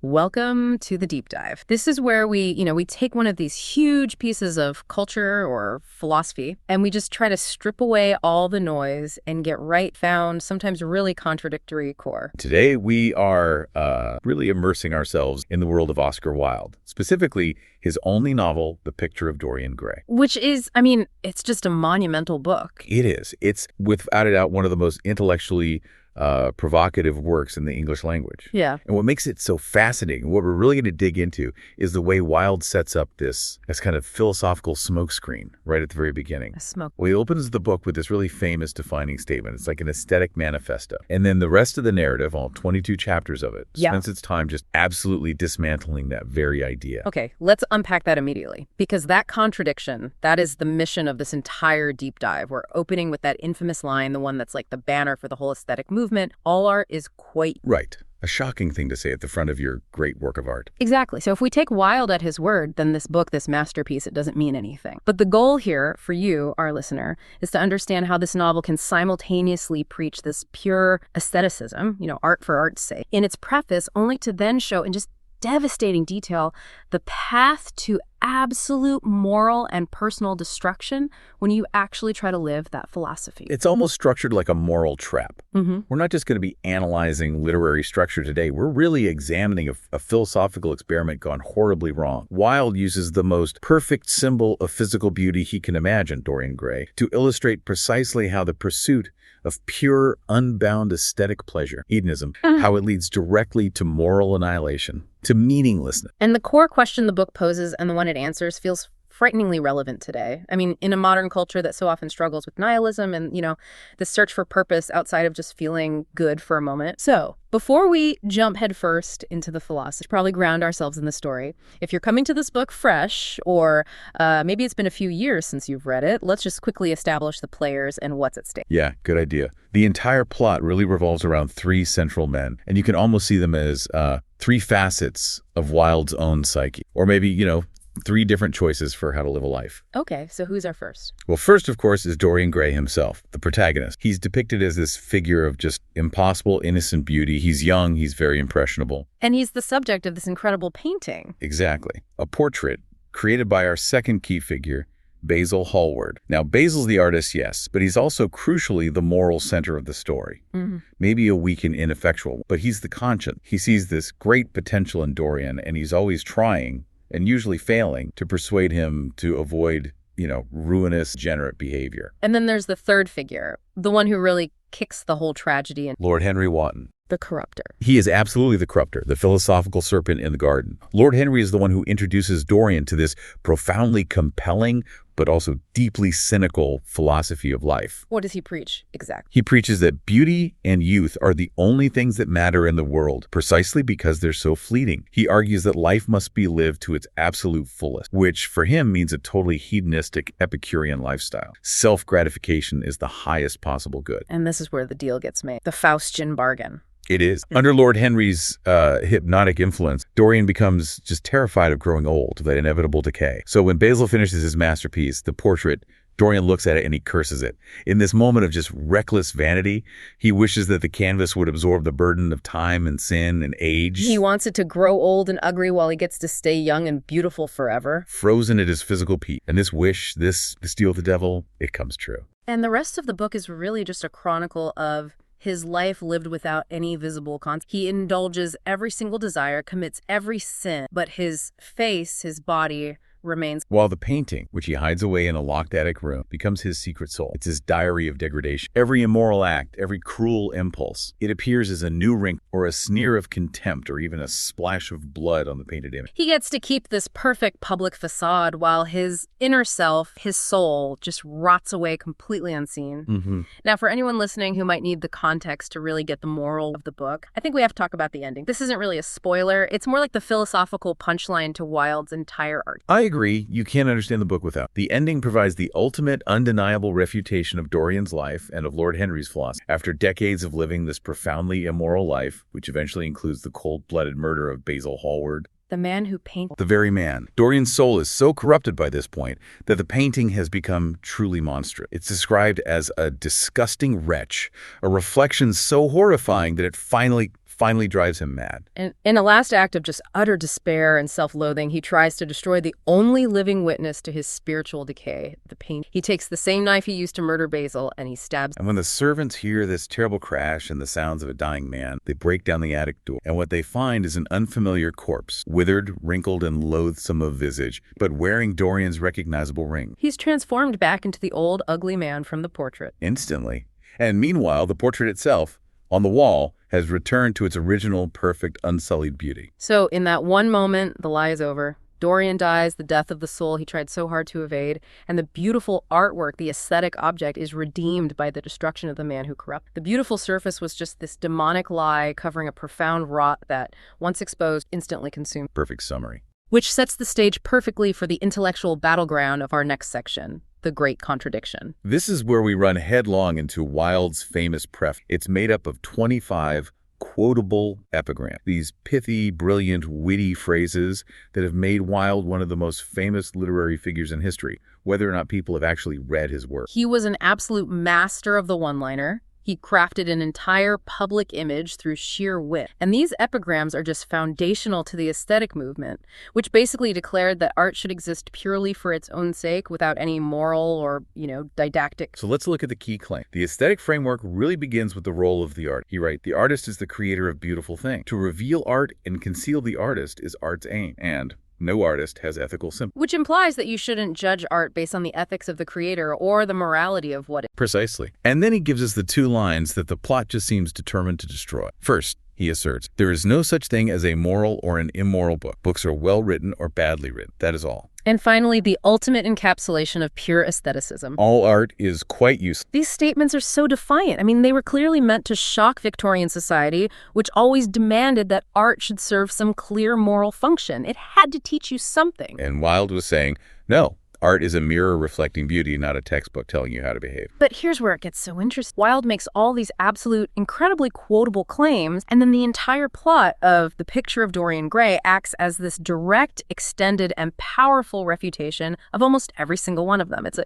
Welcome to the deep dive. This is where we take one of these huge pieces of culture or philosophy and we just try to strip away all the noise and get right found, sometimes really contradictory core. Today, we are really immersing ourselves in the world of Oscar Wilde, specifically his only novel, The Picture of Dorian Gray. Which is, it's just a monumental book. It is. It's, without a doubt, one of the most intellectually provocative works in the English language. Yeah. And what makes it so fascinating, what we're really going to dig into, is the way Wilde sets up this as kind of philosophical smokescreen right at the very beginning. A smoke. Well, he opens the book with this really famous defining statement. It's like an aesthetic manifesto. And then the rest of the narrative, all 22 chapters of it, spends its time just absolutely dismantling that very idea. Okay, let's unpack that immediately. Because that contradiction, that is the mission of this entire deep dive. We're opening with that infamous line, the one that's like the banner for the whole aesthetic movement. All art is quite... Right. A shocking thing to say at the front of your great work of art. Exactly. So if we take Wilde at his word, then this book, this masterpiece, it doesn't mean anything. But the goal here for you, our listener, is to understand how this novel can simultaneously preach this pure aestheticism, art for art's sake, in its preface, only to then show in just devastating detail the path to absolute moral and personal destruction when you actually try to live that philosophy. It's almost structured like a moral trap. Mm-hmm. We're not just going to be analyzing literary structure today. We're really examining a philosophical experiment gone horribly wrong. Wilde uses the most perfect symbol of physical beauty he can imagine, Dorian Gray, to illustrate precisely how the pursuit of pure, unbound aesthetic pleasure, hedonism, how it leads directly to moral annihilation, to meaninglessness. And the core question the book poses and the one it answers feels frighteningly relevant today. In a modern culture that so often struggles with nihilism and, the search for purpose outside of just feeling good for a moment. So before we jump headfirst into the philosophy, probably ground ourselves in the story. If you're coming to this book fresh, or maybe it's been a few years since you've read it, let's just quickly establish the players and what's at stake. Yeah, good idea. The entire plot really revolves around three central men, and you can almost see them as three facets of Wilde's own psyche. Or maybe, three different choices for how to live a life. Okay, so who's our first? Well, first, of course, is Dorian Gray himself, the protagonist. He's depicted as this figure of just impossible, innocent beauty. He's young, he's very impressionable. And he's the subject of this incredible painting. Exactly. A portrait created by our second key figure, Basil Hallward. Now, Basil's the artist, yes, but he's also crucially the moral center of the story. Mm-hmm. Maybe a weak and ineffectual, but he's the conscience. He sees this great potential in Dorian, and he's always trying, and usually failing, to persuade him to avoid, ruinous, degenerate behavior. And then there's the third figure, the one who really kicks the whole tragedy in. Lord Henry Wotton. The corrupter. He is absolutely the corrupter, the philosophical serpent in the garden. Lord Henry is the one who introduces Dorian to this profoundly compelling, but also deeply cynical philosophy of life. What does he preach exactly? He preaches that beauty and youth are the only things that matter in the world, precisely because they're so fleeting. He argues that life must be lived to its absolute fullest, which for him means a totally hedonistic Epicurean lifestyle. Self-gratification is the highest possible good. And this is where the deal gets made. The Faustian bargain. It is. Under Lord Henry's hypnotic influence, Dorian becomes just terrified of growing old, that inevitable decay. So when Basil finishes his masterpiece, the portrait, Dorian looks at it and he curses it. In this moment of just reckless vanity, he wishes that the canvas would absorb the burden of time and sin and age. He wants it to grow old and ugly while he gets to stay young and beautiful forever. Frozen at his physical peak. And this wish, this deal with the devil, it comes true. And the rest of the book is really just a chronicle of his life lived without any visible consequence. He indulges every single desire, commits every sin, but his face, his body, remains. While the painting, which he hides away in a locked attic room, becomes his secret soul. It's his diary of degradation. Every immoral act, every cruel impulse, it appears as a new wrinkle or a sneer of contempt or even a splash of blood on the painted image. He gets to keep this perfect public facade while his inner self, his soul, just rots away completely unseen. Mm-hmm. Now, for anyone listening who might need the context to really get the moral of the book, I think we have to talk about the ending. This isn't really a spoiler. It's more like the philosophical punchline to Wilde's entire art. I agree. You can't understand the book without. The ending provides the ultimate undeniable refutation of Dorian's life and of Lord Henry's philosophy. After decades of living this profoundly immoral life, which eventually includes the cold-blooded murder of Basil Hallward, The man who painted. The very man. Dorian's soul is so corrupted by this point that the painting has become truly monstrous. It's described as a disgusting wretch, a reflection so horrifying that it finally finally drives him mad. And in a last act of just utter despair and self-loathing, he tries to destroy the only living witness to his spiritual decay, the pain. He takes the same knife he used to murder Basil, and he stabs. And when the servants hear this terrible crash and the sounds of a dying man, they break down the attic door. And what they find is an unfamiliar corpse, withered, wrinkled, and loathsome of visage, but wearing Dorian's recognizable ring. He's transformed back into the old, ugly man from the portrait. Instantly. And meanwhile, the portrait itself, on the wall, has returned to its original, perfect, unsullied beauty. So in that one moment, the lie is over. Dorian dies, the death of the soul he tried so hard to evade, and the beautiful artwork, the aesthetic object, is redeemed by the destruction of the man who corrupted. The beautiful surface was just this demonic lie covering a profound rot that, once exposed, instantly consumed. Perfect summary. Which sets the stage perfectly for the intellectual battleground of our next section, the great contradiction. This is where we run headlong into Wilde's famous preface. It's made up of 25 quotable epigrams, these pithy, brilliant, witty phrases that have made Wilde one of the most famous literary figures in history, whether or not people have actually read his work. He was an absolute master of the one-liner. He crafted an entire public image through sheer wit. And these epigrams are just foundational to the aesthetic movement, which basically declared that art should exist purely for its own sake without any moral or, didactic. So let's look at the key claim. The aesthetic framework really begins with the role of the artist. He writes, the artist is the creator of beautiful things. To reveal art and conceal the artist is art's aim. And no artist has ethical sympathy. Which implies that you shouldn't judge art based on the ethics of the creator or the morality of what it is. Precisely. And then he gives us the two lines that the plot just seems determined to destroy. First, he asserts, there is no such thing as a moral or an immoral book. Books are well written or badly written. That is all. And finally, the ultimate encapsulation of pure aestheticism. All art is quite useless. These statements are so defiant. I mean, they were clearly meant to shock Victorian society, which always demanded that art should serve some clear moral function. It had to teach you something. And Wilde was saying, no, art is a mirror reflecting beauty, not a textbook telling you how to behave. But here's where it gets so interesting. Wilde makes all these absolute, incredibly quotable claims, and then the entire plot of The Picture of Dorian Gray acts as this direct, extended, and powerful refutation of almost every single one of them. It's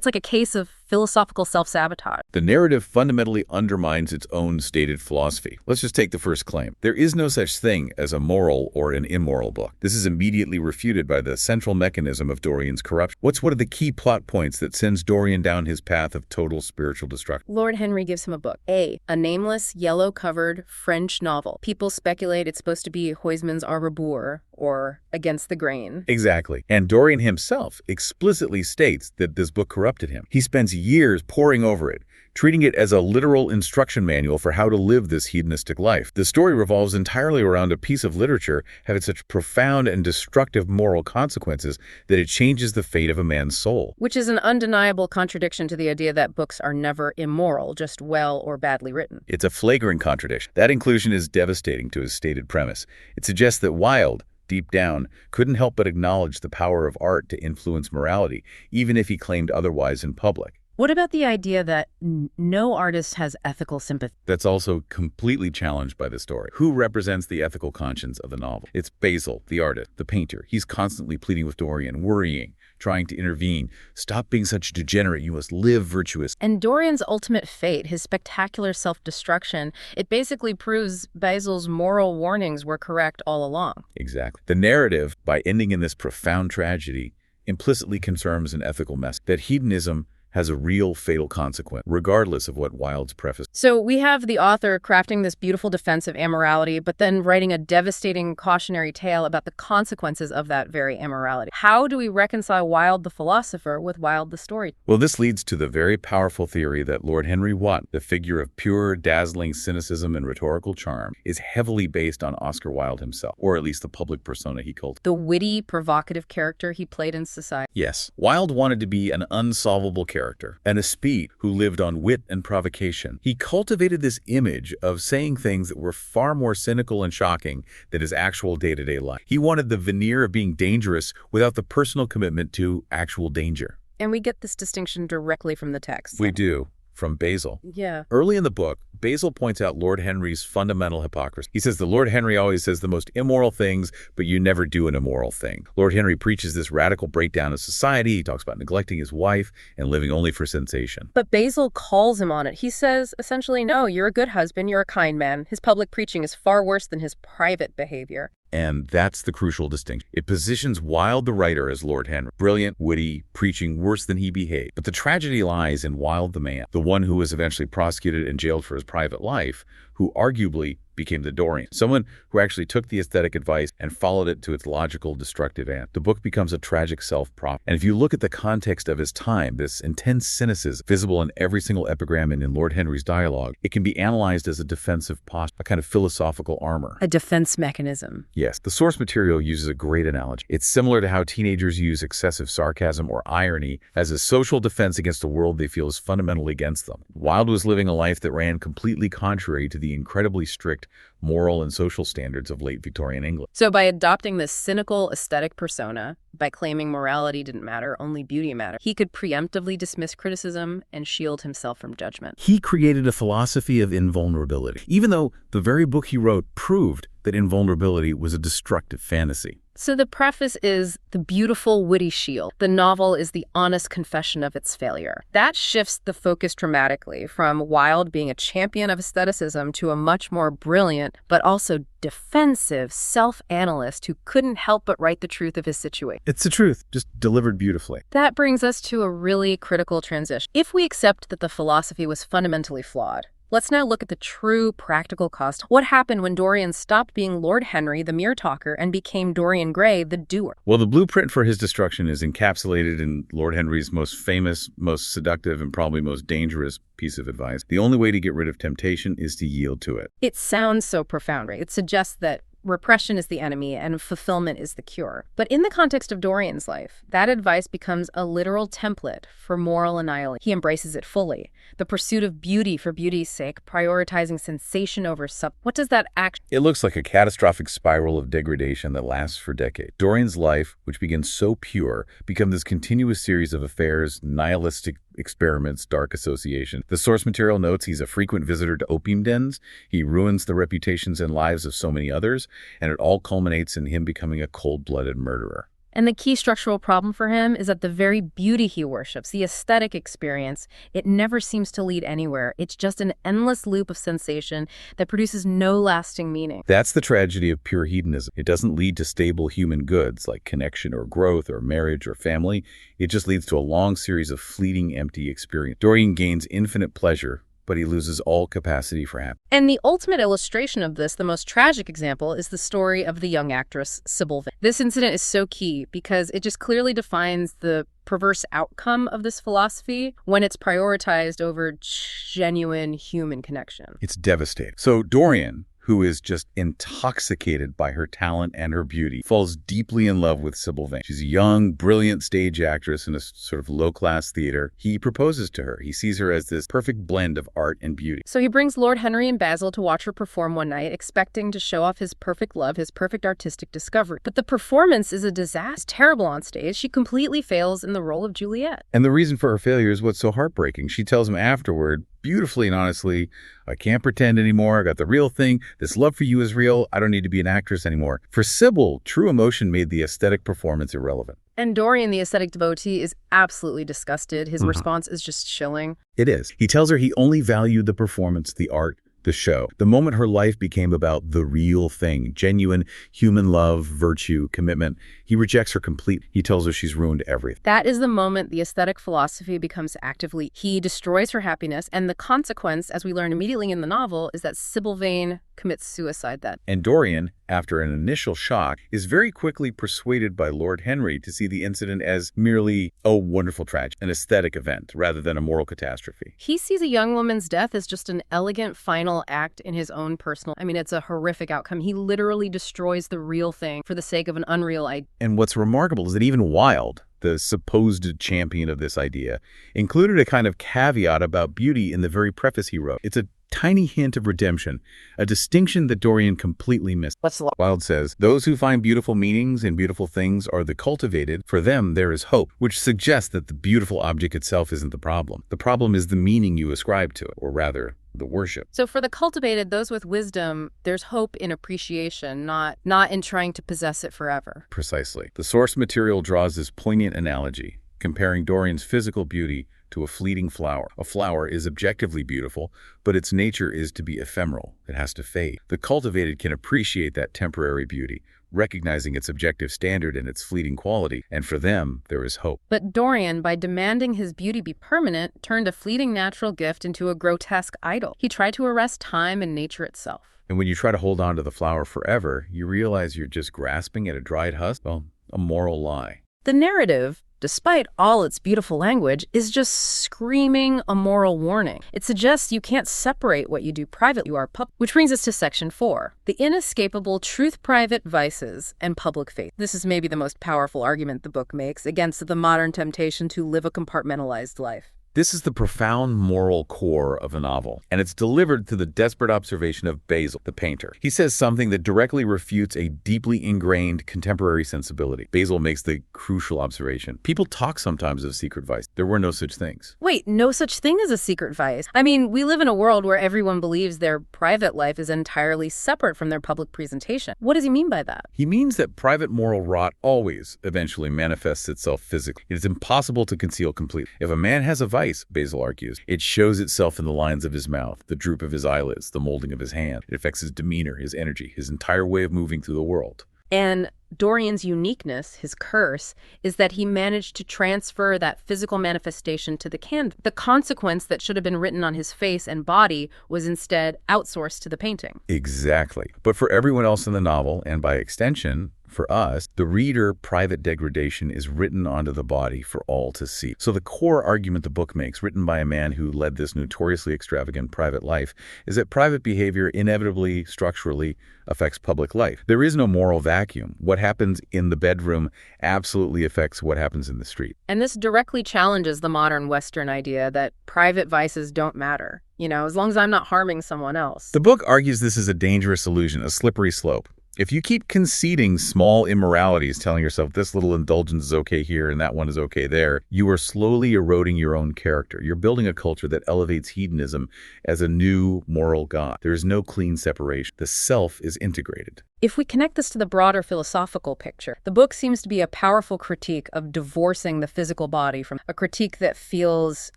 like a case of philosophical self-sabotage. The narrative fundamentally undermines its own stated philosophy. Let's just take the first claim. There is no such thing as a moral or an immoral book. This is immediately refuted by the central mechanism of Dorian's corruption. What's one of the key plot points that sends Dorian down his path of total spiritual destruction? Lord Henry gives him a book. A nameless, yellow-covered French novel. People speculate it's supposed to be Huysmans' Arbor or Against the Grain. Exactly. And Dorian himself explicitly states that this book corrupted him. He spends years poring over it, treating it as a literal instruction manual for how to live this hedonistic life. The story revolves entirely around a piece of literature having such profound and destructive moral consequences that it changes the fate of a man's soul. Which is an undeniable contradiction to the idea that books are never immoral, just well or badly written. It's a flagrant contradiction. That inclusion is devastating to his stated premise. It suggests that Wilde, deep down, couldn't help but acknowledge the power of art to influence morality, even if he claimed otherwise in public. What about the idea that no artist has ethical sympathy? That's also completely challenged by the story. Who represents the ethical conscience of the novel? It's Basil, the artist, the painter. He's constantly pleading with Dorian, worrying, trying to intervene. Stop being such a degenerate. You must live virtuous. And Dorian's ultimate fate, his spectacular self-destruction, it basically proves Basil's moral warnings were correct all along. Exactly. The narrative, by ending in this profound tragedy, implicitly confirms an ethical message that hedonism has a real fatal consequence, regardless of what Wilde's preface. So we have the author crafting this beautiful defense of amorality, but then writing a devastating cautionary tale about the consequences of that very amorality. How do we reconcile Wilde the philosopher with Wilde the story? Well, this leads to the very powerful theory that Lord Henry Watt, the figure of pure, dazzling cynicism and rhetorical charm, is heavily based on Oscar Wilde himself, or at least the public persona he cultivated. The witty, provocative character he played in society. Yes, Wilde wanted to be an unsolvable character, an aspete who lived on wit and provocation. He cultivated this image of saying things that were far more cynical and shocking than his actual day-to-day life. He wanted the veneer of being dangerous without the personal commitment to actual danger. And we get this distinction directly from the text. We do. from Basil. Yeah. Early in the book, Basil points out Lord Henry's fundamental hypocrisy. He says the Lord Henry always says the most immoral things, but you never do an immoral thing. Lord Henry preaches this radical breakdown of society. He talks about neglecting his wife and living only for sensation. But Basil calls him on it. He says, essentially, no, you're a good husband, you're a kind man. His public preaching is far worse than his private behavior. And that's the crucial distinction. It positions Wilde the writer as Lord Henry, brilliant, witty, preaching worse than he behaved. But the tragedy lies in Wilde the man, the one who was eventually prosecuted and jailed for his private life, who arguably became the Dorian, someone who actually took the aesthetic advice and followed it to its logical, destructive end. The book becomes a tragic self-prophet. And if you look at the context of his time, this intense cynicism visible in every single epigram and in Lord Henry's dialogue, it can be analyzed as a defensive posture, a kind of philosophical armor. A defense mechanism. Yes, the source material uses a great analogy. It's similar to how teenagers use excessive sarcasm or irony as a social defense against a world they feel is fundamentally against them. Wilde was living a life that ran completely contrary to the incredibly strict moral and social standards of late Victorian England. So by adopting this cynical aesthetic persona, by claiming morality didn't matter, only beauty mattered, he could preemptively dismiss criticism and shield himself from judgment. He created a philosophy of invulnerability, even though the very book he wrote proved that invulnerability was a destructive fantasy. So the preface is the beautiful, witty shield. The novel is the honest confession of its failure. That shifts the focus dramatically from Wilde being a champion of aestheticism to a much more brilliant, but also defensive self-analyst who couldn't help but write the truth of his situation. It's the truth, just delivered beautifully. That brings us to a really critical transition. If we accept that the philosophy was fundamentally flawed, let's now look at the true practical cost. What happened when Dorian stopped being Lord Henry, the mere talker, and became Dorian Gray, the doer? Well, the blueprint for his destruction is encapsulated in Lord Henry's most famous, most seductive, and probably most dangerous piece of advice. The only way to get rid of temptation is to yield to it. It sounds so profound, right? It suggests that repression is the enemy and fulfillment is the cure. But in the context of Dorian's life, that advice becomes a literal template for moral annihilation. He embraces it fully. The pursuit of beauty for beauty's sake, prioritizing sensation over what does that actually? It looks like a catastrophic spiral of degradation that lasts for decades. Dorian's life, which begins so pure, becomes this continuous series of affairs, nihilistic experiments, dark association. The source material notes he's a frequent visitor to opium dens. He ruins the reputations and lives of so many others, and it all culminates in him becoming a cold-blooded murderer. And the key structural problem for him is that the very beauty he worships, the aesthetic experience, it never seems to lead anywhere. It's just an endless loop of sensation that produces no lasting meaning. That's the tragedy of pure hedonism. It doesn't lead to stable human goods like connection or growth or marriage or family. It just leads to a long series of fleeting, empty experience. Dorian gains infinite pleasure, but he loses all capacity for happiness. And the ultimate illustration of this, the most tragic example, is the story of the young actress Sybil Vane. This incident is so key because it just clearly defines the perverse outcome of this philosophy when it's prioritized over genuine human connection. It's devastating. So Dorian, who is just intoxicated by her talent and her beauty, falls deeply in love with Sybil Vane. She's a young, brilliant stage actress in a sort of low-class theater. He proposes to her. He sees her as this perfect blend of art and beauty. So he brings Lord Henry and Basil to watch her perform one night, expecting to show off his perfect love, his perfect artistic discovery. But the performance is a disaster. It's terrible on stage. She completely fails in the role of Juliet. And the reason for her failure is what's so heartbreaking. She tells him afterward, beautifully and honestly, I can't pretend anymore. I got the real thing. This love for you is real. I don't need to be an actress anymore. For Sybil, true emotion made the aesthetic performance irrelevant. And Dorian, the aesthetic devotee, is absolutely disgusted. His response is just chilling. It is. He tells her he only valued the performance, the art, the show. The moment her life became about the real thing, genuine human love, virtue, commitment, he rejects her completely. He tells her she's ruined everything. That is the moment the aesthetic philosophy becomes actively. He destroys her happiness, and the consequence, as we learn immediately in the novel, is that Sybil Vane commits suicide then. And Dorian, after an initial shock, is very quickly persuaded by Lord Henry to see the incident as merely a wonderful tragedy, an aesthetic event, rather than a moral catastrophe. He sees a young woman's death as just an elegant final act in his own personal... it's a horrific outcome. He literally destroys the real thing for the sake of an unreal idea. And what's remarkable is that even Wilde, the supposed champion of this idea, included a kind of caveat about beauty in the very preface he wrote. It's a tiny hint of redemption, a distinction that Dorian completely missed. Wilde says, "Those who find beautiful meanings in beautiful things are the cultivated. For them there is hope," which suggests that the beautiful object itself isn't the problem. The problem is the meaning you ascribe to it, or rather, the worship. So for the cultivated, those with wisdom, there's hope in appreciation, not in trying to possess it forever. Precisely. The source material draws this poignant analogy, comparing Dorian's physical beauty to a fleeting flower. A flower is objectively beautiful, but its nature is to be ephemeral. It has to fade. The cultivated can appreciate that temporary beauty, recognizing its objective standard and its fleeting quality, and for them, there is hope. But Dorian, by demanding his beauty be permanent, turned a fleeting natural gift into a grotesque idol. He tried to arrest time and nature itself. And when you try to hold on to the flower forever, you realize you're just grasping at a dried husk. Well, a moral lie. The narrative, despite all its beautiful language, is just screaming a moral warning. It suggests you can't separate what you do privately, you are public. Which brings us to Section 4, the inescapable truth-private vices and public faith. This is maybe the most powerful argument the book makes against the modern temptation to live a compartmentalized life. This is the profound moral core of the novel, and it's delivered through the desperate observation of Basil, the painter. He says something that directly refutes a deeply ingrained contemporary sensibility. Basil makes the crucial observation. People talk sometimes of secret vice. There were no such things. Wait, no such thing as a secret vice? I mean, we live in a world where everyone believes their private life is entirely separate from their public presentation. What does he mean by that? He means that private moral rot always eventually manifests itself physically. It is impossible to conceal completely. If a man has a vice, Basil argues, it shows itself in the lines of his mouth, the droop of his eyelids, the molding of his hand. It affects his demeanor, his energy, his entire way of moving through the world. And Dorian's uniqueness, his curse, is that he managed to transfer that physical manifestation to the canvas. The consequence that should have been written on his face and body was instead outsourced to the painting. Exactly. But for everyone else in the novel, and by extension, for us, the reader private degradation is written onto the body for all to see. So the core argument the book makes, written by a man who led this notoriously extravagant private life, is that private behavior inevitably, structurally, affects public life. There is no moral vacuum. What happens in the bedroom absolutely affects what happens in the street. And this directly challenges the modern Western idea that private vices don't matter, as long as I'm not harming someone else. The book argues this is a dangerous illusion, a slippery slope. If you keep conceding small immoralities, telling yourself this little indulgence is okay here and that one is okay there, you are slowly eroding your own character. You're building a culture that elevates hedonism as a new moral god. There is no clean separation. The self is integrated. If we connect this to the broader philosophical picture, the book seems to be a powerful critique of divorcing the physical body from a critique that feels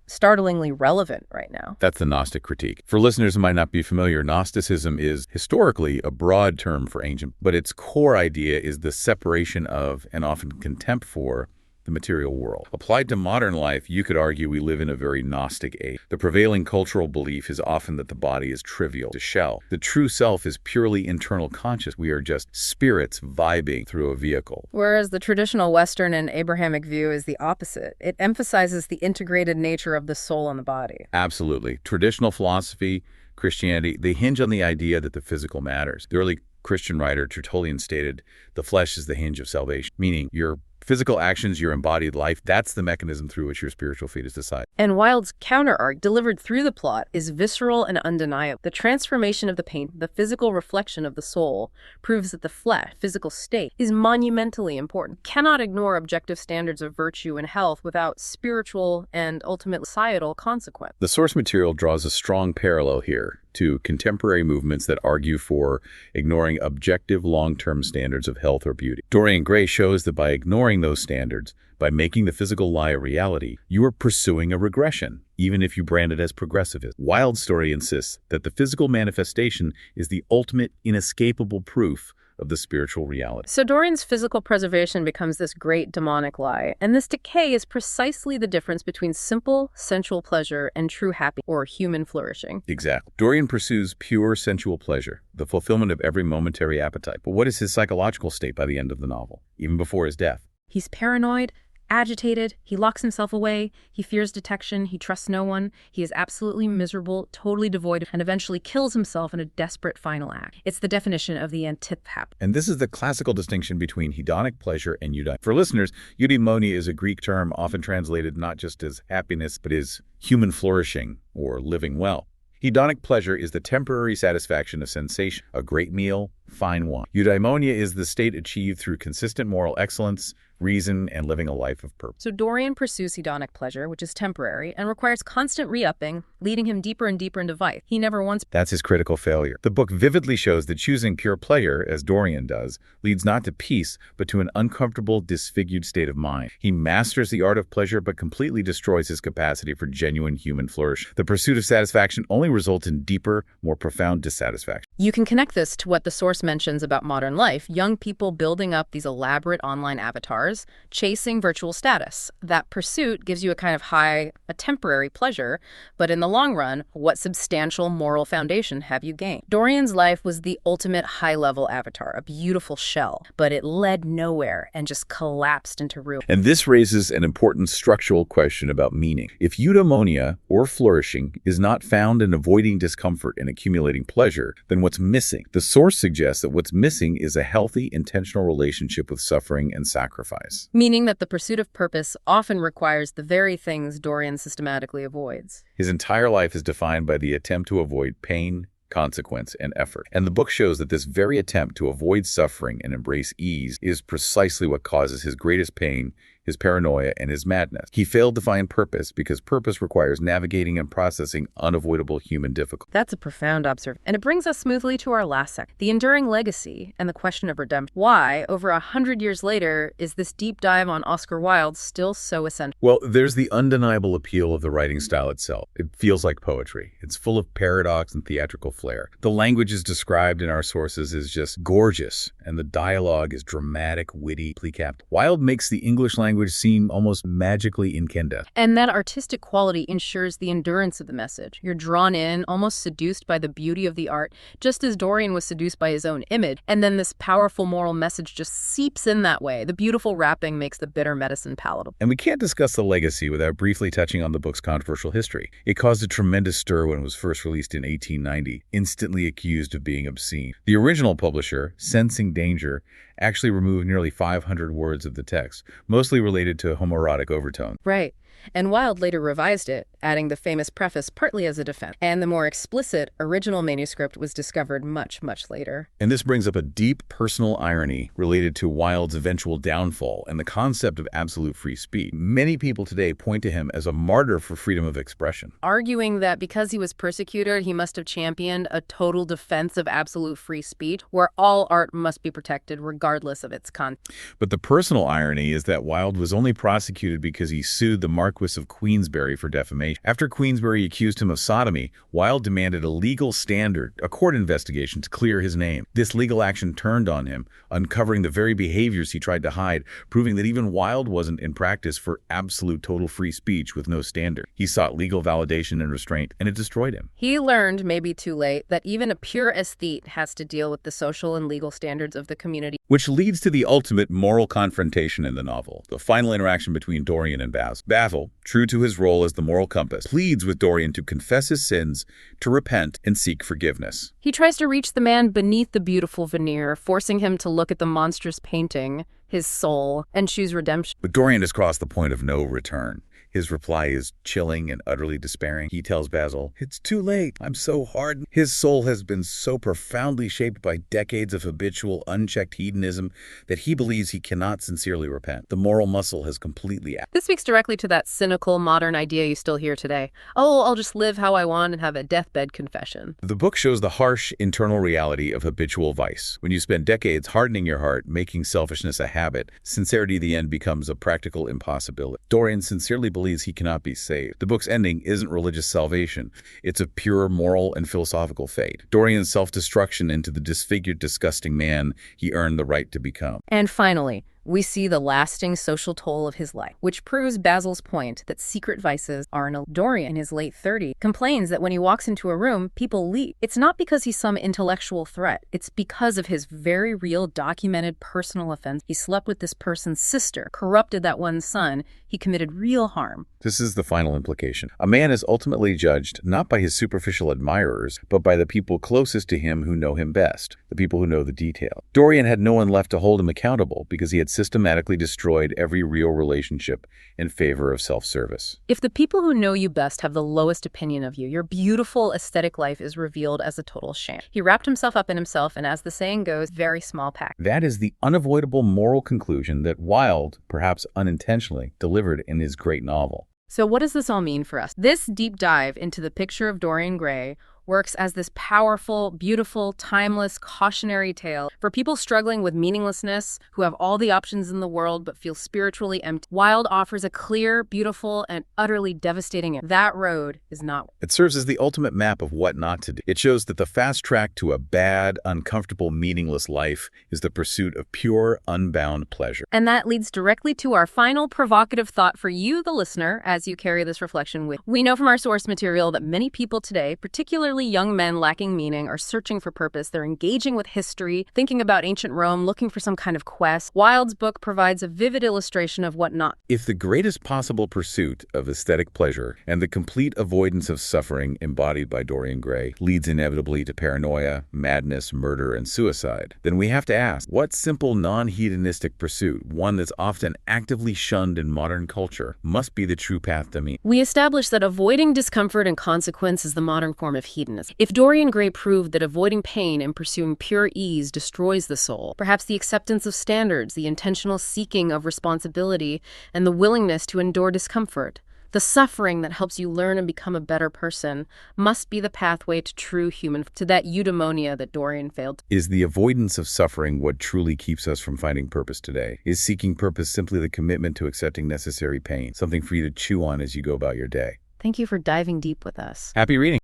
startlingly relevant right now. That's the Gnostic critique. For listeners who might not be familiar, Gnosticism is historically a broad term for ancient, but its core idea is the separation of, and often contempt for, the material world. Applied to modern life, you could argue we live in a very Gnostic age. The prevailing cultural belief is often that the body is trivial, a shell. The true self is purely internal conscious. We are just spirits vibing through a vehicle. Whereas the traditional Western and Abrahamic view is the opposite. It emphasizes the integrated nature of the soul and the body. Absolutely. Traditional philosophy, Christianity, they hinge on the idea that the physical matters. The early Christian writer Tertullian stated, the flesh is the hinge of salvation, meaning your physical actions, your embodied life, that's the mechanism through which your spiritual fate is decided. And Wilde's counter-arc, delivered through the plot, is visceral and undeniable. The transformation of the paint, the physical reflection of the soul, proves that the flesh, physical state, is monumentally important. Cannot ignore objective standards of virtue and health without spiritual and ultimately societal consequence. The source material draws a strong parallel here to contemporary movements that argue for ignoring objective long-term standards of health or beauty. Dorian Gray shows that by ignoring those standards, by making the physical lie a reality, you are pursuing a regression, even if you brand it as progressivism. Wilde's story insists that the physical manifestation is the ultimate inescapable proof of the spiritual reality. So Dorian's physical preservation becomes this great demonic lie, and this decay is precisely the difference between simple sensual pleasure and true happiness or human flourishing. Exactly. Dorian pursues pure sensual pleasure, the fulfillment of every momentary appetite. But what is his psychological state by the end of the novel, even before his death? He's paranoid, agitated, he locks himself away, he fears detection, he trusts no one, he is absolutely miserable, totally devoid, and eventually kills himself in a desperate final act. It's the definition of the antithap. And this is the classical distinction between hedonic pleasure and eudaimonia. For listeners, eudaimonia is a Greek term often translated not just as happiness, but as human flourishing or living well. Hedonic pleasure is the temporary satisfaction of sensation, a great meal, fine wine. Eudaimonia is the state achieved through consistent moral excellence, reason, and living a life of purpose. So Dorian pursues hedonic pleasure, which is temporary, and requires constant re-upping, leading him deeper and deeper into vice. He never once... That's his critical failure. The book vividly shows that choosing pure pleasure, as Dorian does, leads not to peace, but to an uncomfortable, disfigured state of mind. He masters the art of pleasure, but completely destroys his capacity for genuine human flourish. The pursuit of satisfaction only results in deeper, more profound dissatisfaction. You can connect this to what the source mentions about modern life, young people building up these elaborate online avatars, chasing virtual status. That pursuit gives you a kind of high, a temporary pleasure, but in the long run, what substantial moral foundation have you gained? Dorian's life was the ultimate high-level avatar, a beautiful shell, but it led nowhere and just collapsed into ruin. And this raises an important structural question about meaning. If eudaimonia, or flourishing, is not found in avoiding discomfort and accumulating pleasure, then what's missing? The source suggests that what's missing is a healthy, intentional relationship with suffering and sacrifice. Meaning that the pursuit of purpose often requires the very things Dorian systematically avoids. His entire life is defined by the attempt to avoid pain, consequence, and effort. And the book shows that this very attempt to avoid suffering and embrace ease is precisely what causes his greatest pain, his paranoia, and his madness. He failed to find purpose because purpose requires navigating and processing unavoidable human difficulties. That's a profound observation. And it brings us smoothly to our last section, the enduring legacy and the question of redemption. Why, over 100 years later, is this deep dive on Oscar Wilde still so essential? Well, there's the undeniable appeal of the writing style itself. It feels like poetry. It's full of paradox and theatrical flair. The language is described in our sources as just gorgeous, and the dialogue is dramatic, witty, plecapt. Wilde makes the English language seem almost magically incandescent. And that artistic quality ensures the endurance of the message. You're drawn in, almost seduced by the beauty of the art, just as Dorian was seduced by his own image. And then this powerful moral message just seeps in that way. The beautiful wrapping makes the bitter medicine palatable. And we can't discuss the legacy without briefly touching on the book's controversial history. It caused a tremendous stir when it was first released in 1890, instantly accused of being obscene. The original publisher, sensing danger, actually removed nearly 500 words of the text, mostly related to homoerotic overtone. Right. And Wilde later revised it, adding the famous preface partly as a defense. And the more explicit original manuscript was discovered much, much later. And this brings up a deep personal irony related to Wilde's eventual downfall and the concept of absolute free speech. Many people today point to him as a martyr for freedom of expression, arguing that because he was persecuted, he must have championed a total defense of absolute free speech, where all art must be protected regardless of its content. But the personal irony is that Wilde was only prosecuted because he sued the Marquis of Queensberry for defamation. After Queensberry accused him of sodomy, Wilde demanded a legal standard, a court investigation, to clear his name. This legal action turned on him, uncovering the very behaviors he tried to hide, proving that even Wilde wasn't in practice for absolute total free speech with no standard. He sought legal validation and restraint, and it destroyed him. He learned, maybe too late, that even a pure aesthete has to deal with the social and legal standards of the community. Which leads to the ultimate moral confrontation in the novel, the final interaction between Dorian and Basil. Basil, true to his role as the moral compass, pleads with Dorian to confess his sins, to repent, and seek forgiveness. He tries to reach the man beneath the beautiful veneer, forcing him to look at the monstrous painting, his soul, and choose redemption. But Dorian has crossed the point of no return. His reply is chilling and utterly despairing. He tells Basil, "It's too late. I'm so hardened." His soul has been so profoundly shaped by decades of habitual, unchecked hedonism that he believes he cannot sincerely repent. The moral muscle has completely acted. This speaks directly to that cynical, modern idea you still hear today. Oh, I'll just live how I want and have a deathbed confession. The book shows the harsh internal reality of habitual vice. When you spend decades hardening your heart, making selfishness a habit, sincerity in the end becomes a practical impossibility. Dorian sincerely believes he cannot be saved. The book's ending isn't religious salvation. It's a pure moral and philosophical fate. Dorian's self-destruction into the disfigured, disgusting man he earned the right to become. And finally, we see the lasting social toll of his life, which proves Basil's point that secret vices are no. Dorian, in his late 30s, complains that when he walks into a room, people leave. It's not because he's some intellectual threat. It's because of his very real, documented personal offense. He slept with this person's sister, corrupted that one's son. He committed real harm. This is the final implication. A man is ultimately judged not by his superficial admirers, but by the people closest to him who know him best, the people who know the detail. Dorian had no one left to hold him accountable because he had systematically destroyed every real relationship in favor of self-service. If the people who know you best have the lowest opinion of you, your beautiful aesthetic life is revealed as a total sham. He wrapped himself up in himself, and as the saying goes, very small pack. That is the unavoidable moral conclusion that Wilde, perhaps unintentionally, delivered in his great novel. So what does this all mean for us? This deep dive into the picture of Dorian Gray works as this powerful, beautiful, timeless, cautionary tale for people struggling with meaninglessness, who have all the options in the world but feel spiritually empty. Wilde offers a clear, beautiful, and utterly devastating end. That road is not. It serves as the ultimate map of what not to do. It shows that the fast track to a bad, uncomfortable, meaningless life is the pursuit of pure, unbound pleasure. And that leads directly to our final provocative thought for you, the listener, as you carry this reflection with. We know from our source material that many people today, particularly young men lacking meaning, are searching for purpose. They're engaging with history, thinking about ancient Rome, looking for some kind of quest. Wilde's book provides a vivid illustration of what not. If the greatest possible pursuit of aesthetic pleasure and the complete avoidance of suffering embodied by Dorian Gray leads inevitably to paranoia, madness, murder, and suicide, then we have to ask, what simple non-hedonistic pursuit, one that's often actively shunned in modern culture, must be the true path to meaning? We established that avoiding discomfort and consequence is the modern form of hedonism. If Dorian Gray proved that avoiding pain and pursuing pure ease destroys the soul, perhaps the acceptance of standards, the intentional seeking of responsibility, and the willingness to endure discomfort, the suffering that helps you learn and become a better person, must be the pathway to true to that eudaimonia that Dorian failed. Is the avoidance of suffering what truly keeps us from finding purpose today? Is seeking purpose simply the commitment to accepting necessary pain, something for you to chew on as you go about your day? Thank you for diving deep with us. Happy reading.